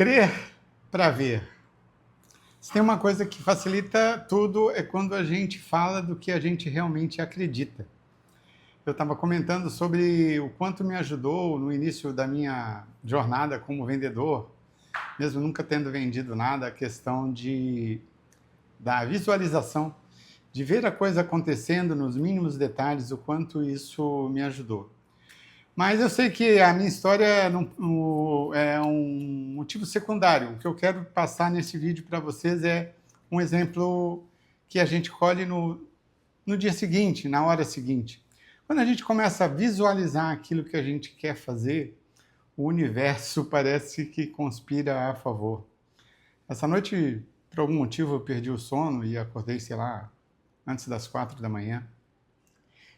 Crer para ver. Se tem uma coisa que facilita tudo é quando a gente fala do que a gente realmente acredita. Eu estava comentando sobre o quanto me ajudou no início da minha jornada como vendedor, mesmo nunca tendo vendido nada, a questão da visualização, de ver a coisa acontecendo nos mínimos detalhes, o quanto isso me ajudou. Mas eu sei que a minha história é um motivo secundário. O que eu quero passar nesse vídeo para vocês é um exemplo que a gente colhe no dia seguinte, na hora seguinte. Quando a gente começa a visualizar aquilo que a gente quer fazer, o universo parece que conspira a favor. Essa noite, por algum motivo, eu perdi o sono e acordei, sei lá, antes das 4 da manhã.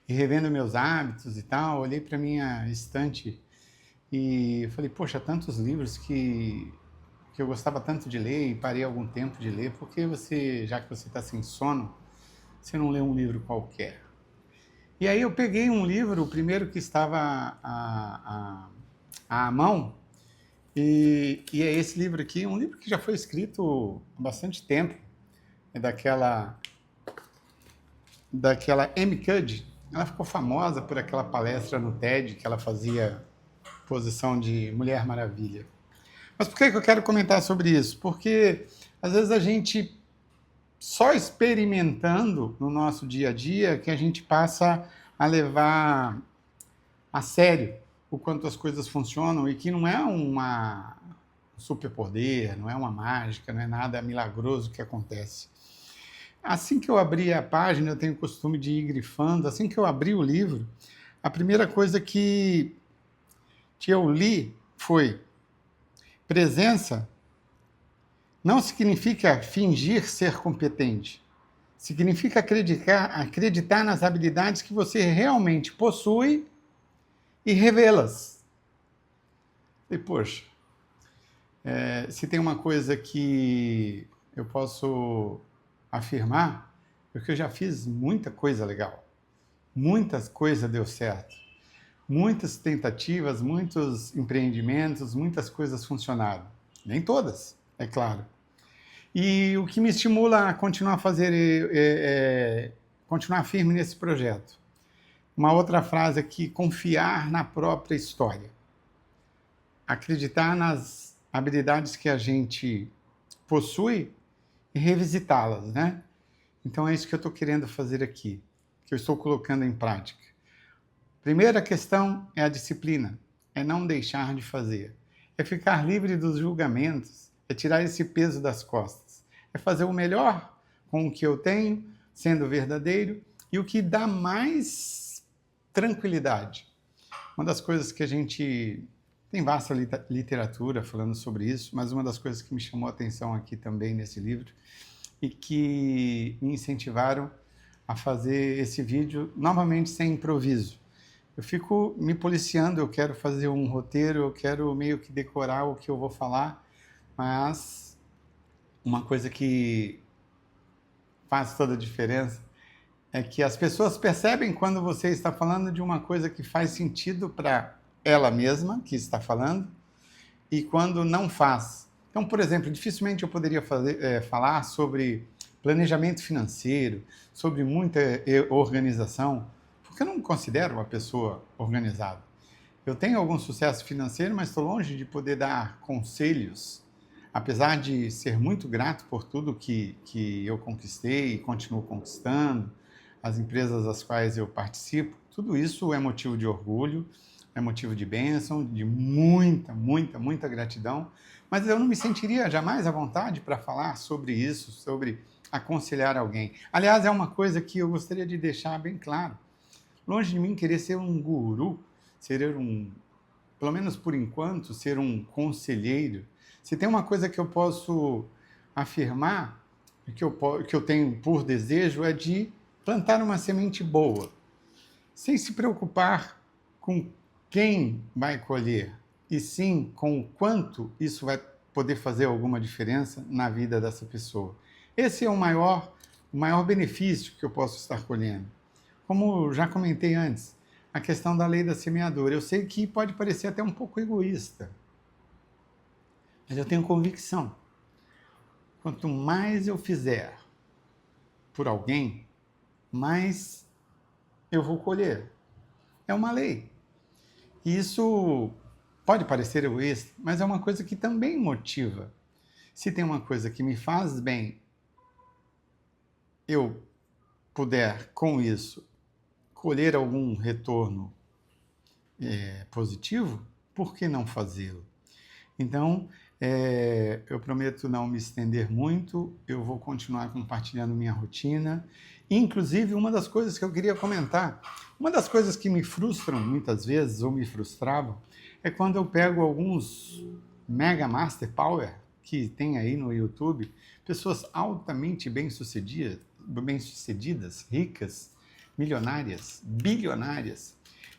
E revendo meus hábitos e tal, olhei para minha estante e falei, poxa, tantos livros que eu gostava tanto de ler e parei algum tempo de ler, por que você, já que você está sem sono, você não lê um livro qualquer? E aí eu peguei um livro, o primeiro que estava à mão, e é esse livro aqui, um livro que já foi escrito há bastante tempo, é daquela Amy Cuddy. Ela ficou famosa por aquela palestra no TED que ela fazia posição de Mulher Maravilha. Mas por que eu quero comentar sobre isso? Porque às vezes a gente só experimentando no nosso dia a dia que a gente passa a levar a sério o quanto as coisas funcionam e que não é um superpoder, não é uma mágica, não é nada milagroso que acontece. Assim que eu abri a página, eu tenho o costume de ir grifando, assim que eu abri o livro, a primeira coisa que eu li foi: presença não significa fingir ser competente. Significa acreditar nas habilidades que você realmente possui e revê-las. E, poxa, se tem uma coisa que eu posso afirmar, é que eu já fiz muita coisa legal. Muitas coisas deu certo. Muitas tentativas, muitos empreendimentos, muitas coisas funcionaram. Nem todas, é claro. E o que me estimula a continuar a fazer continuar firme nesse projeto. Uma outra frase aqui: confiar na própria história. Acreditar nas habilidades que a gente possui e revisitá-las, né? Então é isso que eu estou querendo fazer aqui, que eu estou colocando em prática. Primeira questão é a disciplina, é não deixar de fazer, é ficar livre dos julgamentos, é tirar esse peso das costas, é fazer o melhor com o que eu tenho, sendo verdadeiro, e o que dá mais tranquilidade. Uma das coisas que a gente tem vasta literatura falando sobre isso, mas uma das coisas que me chamou a atenção aqui também nesse livro e que me incentivaram a fazer esse vídeo novamente sem improviso. Eu fico me policiando, eu quero fazer um roteiro, eu quero meio que decorar o que eu vou falar, mas uma coisa que faz toda a diferença é que as pessoas percebem quando você está falando de uma coisa que faz sentido para ela mesma, que está falando, e quando não faz. Então, por exemplo, dificilmente eu poderia falar sobre planejamento financeiro, sobre muita organização, porque eu não me considero uma pessoa organizada. Eu tenho algum sucesso financeiro, mas estou longe de poder dar conselhos, apesar de ser muito grato por tudo que eu conquistei e continuo conquistando, as empresas das quais eu participo. Tudo isso é motivo de orgulho, é motivo de bênção, de muita, muita, muita gratidão, mas eu não me sentiria jamais à vontade para falar sobre isso, sobre aconselhar alguém. Aliás, é uma coisa que eu gostaria de deixar bem claro. Longe de mim querer ser um guru, pelo menos por enquanto, ser um conselheiro. Se tem uma coisa que eu posso afirmar, que eu tenho por desejo, é de plantar uma semente boa, sem se preocupar com quem vai colher, e sim com o quanto isso vai poder fazer alguma diferença na vida dessa pessoa. Esse é o maior benefício que eu posso estar colhendo. Como já comentei antes, a questão da lei da semeadura. Eu sei que pode parecer até um pouco egoísta, Mas eu tenho convicção. Quanto mais eu fizer por alguém, mais eu vou colher. É uma lei. E isso pode parecer egoísta, mas é uma coisa que também motiva. Se tem uma coisa que me faz bem, eu puder, com isso, colher algum retorno positivo, por que não fazê-lo? Então, eu prometo não me estender muito, eu vou continuar compartilhando minha rotina. Inclusive, uma das coisas que eu queria comentar, uma das coisas que me frustram muitas vezes, ou me frustravam, é quando eu pego alguns Mega Master Power que tem aí no YouTube, pessoas altamente bem-sucedidas, ricas, milionárias, bilionárias,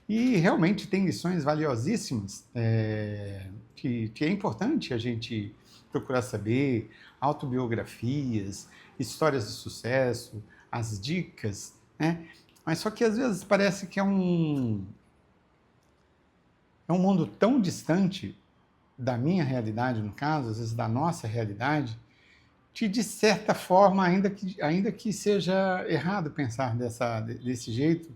e realmente tem lições valiosíssimas que é importante a gente procurar saber, autobiografias, histórias de sucesso, as dicas, né? Mas só que às vezes parece que é um mundo tão distante da minha realidade, no caso, às vezes da nossa realidade, que de certa forma, ainda que seja errado pensar desse jeito,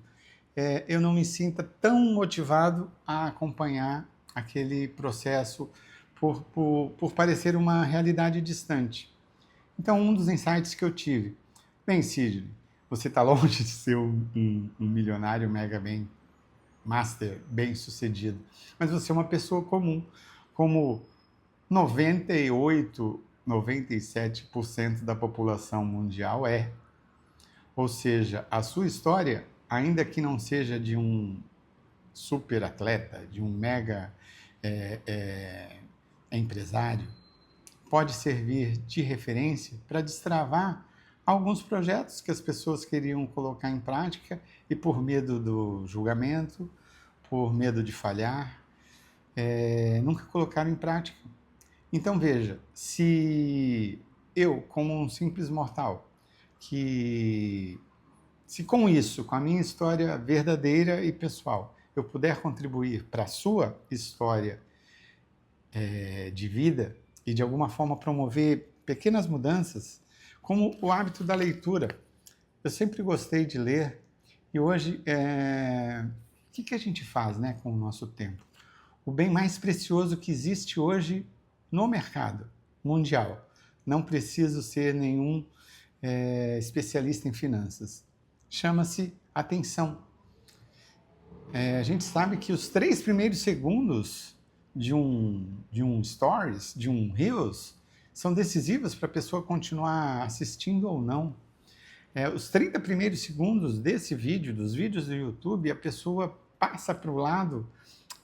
eu não me sinta tão motivado a acompanhar aquele processo por parecer uma realidade distante. Então, um dos insights que eu tive, bem, Sidney, você está longe de ser um milionário mega bem master, bem sucedido, mas você é uma pessoa comum, como 98, 97% da população mundial é. Ou seja, a sua história, ainda que não seja de um super atleta, de um mega é, é, empresário, pode servir de referência para destravar alguns projetos que as pessoas queriam colocar em prática e por medo do julgamento, por medo de falhar, nunca colocaram em prática. Então veja, se eu, como um simples mortal, que se com isso, com a minha história verdadeira e pessoal, eu puder contribuir para a sua história de vida e de alguma forma promover pequenas mudanças, como o hábito da leitura. Eu sempre gostei de ler e hoje, o que a gente faz, né, com o nosso tempo? O bem mais precioso que existe hoje no mercado mundial. Não preciso ser nenhum especialista em finanças. Chama-se atenção. A gente sabe que os 3 primeiros segundos de um Stories, de um Reels, são decisivos para a pessoa continuar assistindo ou não. Os 30 primeiros segundos desse vídeo, dos vídeos do YouTube, a pessoa passa para o lado,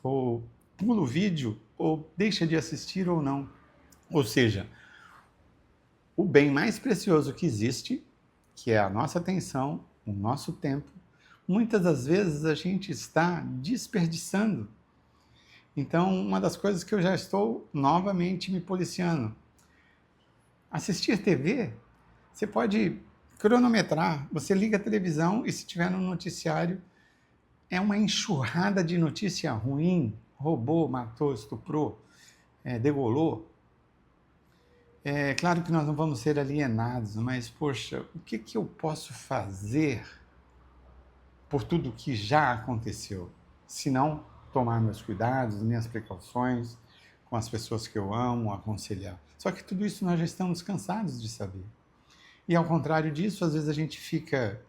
ou pula o vídeo, ou deixa de assistir ou não. Ou seja, o bem mais precioso que existe, que é a nossa atenção, o nosso tempo, muitas das vezes a gente está desperdiçando. Então, uma das coisas que eu já estou novamente me policiando. Assistir TV, você pode cronometrar, você liga a televisão e se tiver no noticiário, é uma enxurrada de notícia ruim, roubou, matou, estuprou, degolou. É claro que nós não vamos ser alienados, mas, poxa, o que eu posso fazer por tudo que já aconteceu? Se não tomar meus cuidados, minhas precauções com as pessoas que eu amo, aconselhar. Só que tudo isso nós já estamos cansados de saber. E ao contrário disso, às vezes a gente fica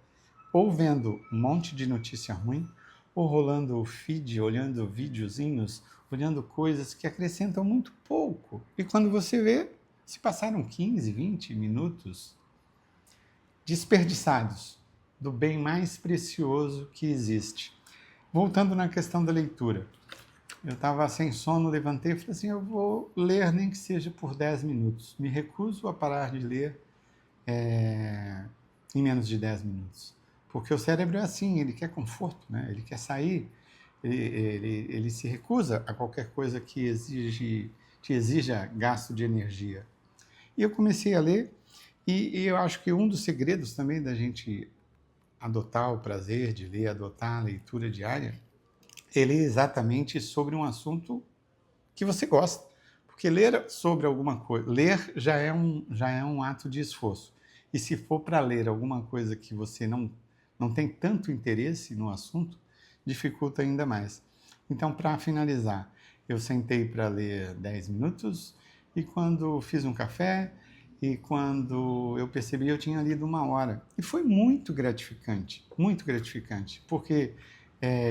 ou vendo um monte de notícia ruim, ou rolando o feed, olhando videozinhos, olhando coisas que acrescentam muito pouco. E quando você vê, se passaram 15, 20 minutos desperdiçados do bem mais precioso que existe. Voltando na questão da leitura. Eu estava sem sono, levantei e falei assim, eu vou ler nem que seja por 10 minutos. Me recuso a parar de ler em menos de 10 minutos. Porque o cérebro é assim, ele quer conforto, né? Ele quer sair, ele se recusa a qualquer coisa que exija gasto de energia. E eu comecei a ler, e eu acho que um dos segredos também da gente adotar o prazer de ler, adotar a leitura diária, ele é exatamente sobre um assunto que você gosta. Porque ler sobre alguma coisa, ler já é um ato de esforço. E se for para ler alguma coisa que você não tem tanto interesse no assunto, dificulta ainda mais. Então, para finalizar, eu sentei para ler 10 minutos e quando fiz um café e quando eu percebi, eu tinha lido 1 hora. E foi muito gratificante, porque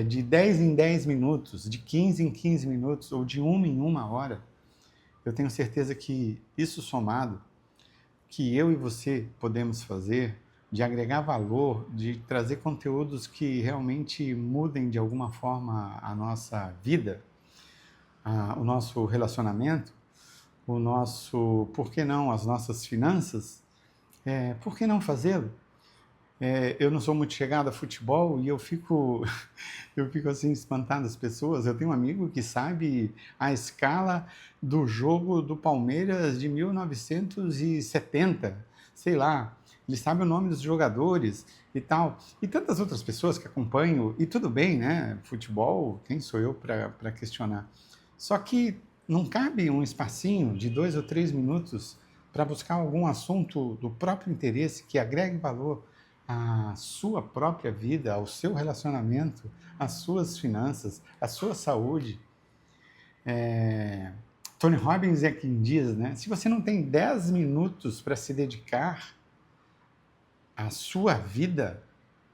de 10 em 10 minutos, de 15 em 15 minutos ou de 1 em 1 hora, eu tenho certeza que isso somado, que eu e você podemos fazer, de agregar valor, de trazer conteúdos que realmente mudem de alguma forma a nossa vida, o nosso relacionamento, por que não, as nossas finanças, por que não fazê-lo? Eu não sou muito chegado a futebol e eu fico assim espantado as pessoas. Eu tenho um amigo que sabe a escala do jogo do Palmeiras de 1970, sei lá. Ele sabe o nome dos jogadores e tal. E tantas outras pessoas que acompanham, e tudo bem, né? Futebol, quem sou eu para questionar? Só que não cabe um espacinho de 2 ou 3 minutos para buscar algum assunto do próprio interesse que agregue valor à sua própria vida, ao seu relacionamento, às suas finanças, à sua saúde. Tony Robbins é quem diz, né? Se você não tem 10 minutos para se dedicar à sua vida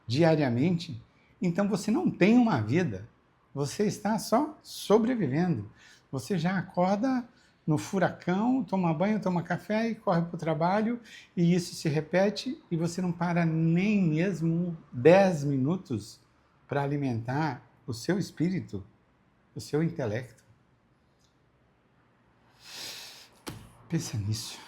diariamente, então você não tem uma vida. Você está só sobrevivendo. Você já acorda no furacão, toma banho, toma café e corre para o trabalho, e isso se repete, e você não para nem mesmo 10 minutos para alimentar o seu espírito, o seu intelecto. Pensa nisso.